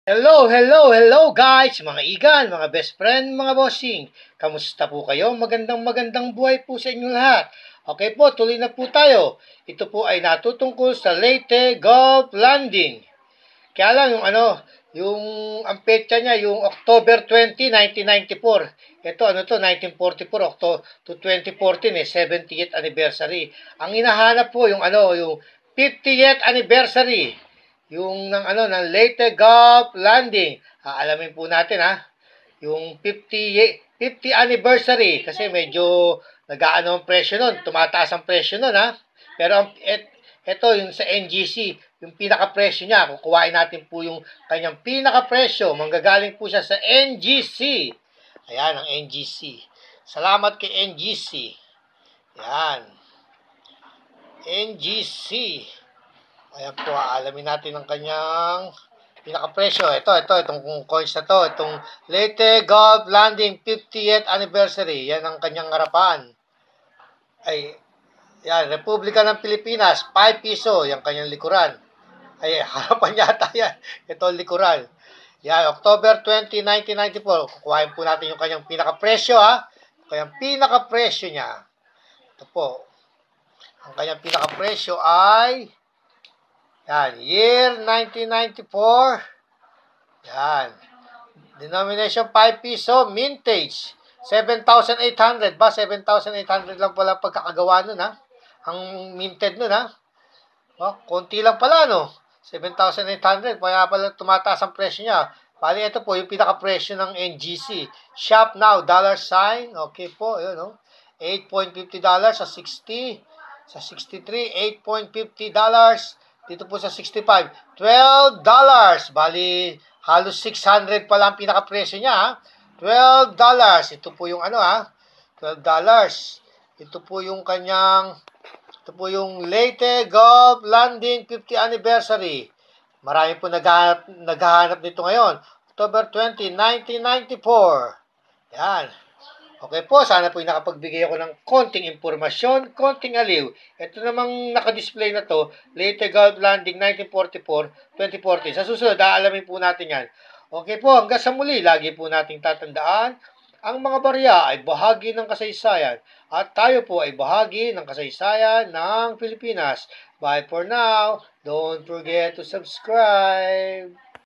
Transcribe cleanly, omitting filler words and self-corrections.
Hello guys, mga igan, mga best friend, mga bossing. Kamusta po kayo? Magandang buhay po sa inyo lahat. Okay po, tuloy na po tayo. Ito po ay natutungkol sa Leyte Gulf Landing. Kaya lang yung ang petsa niya, yung October 20, 1994. Ito, 1944, to 2014, 70th anniversary. Ang hinahanap po, yung 50th anniversary. Yung ng Leyte Gulf Landing. Alamin po natin yung 50 anniversary kasi medyo nag-aano ang presyo nun, tumataas ang presyo nun Pero ito yung sa NGC, yung pinaka-presyo niya, kukuhain natin po yung kanyang pinaka-presyo, manggagaling po siya sa NGC. Ayan ang NGC. Salamat kay NGC. Ayan. NGC. Ayan po, alamin natin ang kanyang pinaka-presyo. Itong coins na to. Itong Leyte Gulf Landing 50th Anniversary. Yan ang kanyang harapan. Yan, Republika ng Pilipinas, 5 piso. Yan kanyang likuran. Harapan yata yan. Ito likuran. Yan, October 20, 1994. Kukuhain po natin yung kanyang pinaka-presyo Kanyang pinaka-presyo niya. Ito po. Ang kanyang pinaka-presyo ay yan, year 1994. Yan. Denomination 5 piso, mintage 7,800 ba? 7,800 lang pala pagkakagawa nun Ang minted nun konti lang pala 7,800. Kaya pala tumataas ang presyo niya. Bali, ito po yung pinaka-presyo ng NGC. Shop now, $sign. Okay po, yun $8.50 sa 60. Sa 63, $8.50. Dito po sa 65, $12. Bali, halos 600 pa lang pinaka-presyo niya $12. Ito po yung $12. Ito po yung Leyte Gulf Landing 50 Anniversary. Marami po naghahanap nito ngayon. October 20, 1994. Yan. Okay po, sana po nakapagbigay ako ng konting impormasyon, konting aliw. Ito namang nakadisplay na to, Leyte Gulf Landing 1944-2014. Sa susunod, aalamin po natin yan. Okay po, hanggang sa muli, lagi po nating tatandaan, ang mga barya ay bahagi ng kasaysayan at tayo po ay bahagi ng kasaysayan ng Pilipinas. Bye for now. Don't forget to subscribe.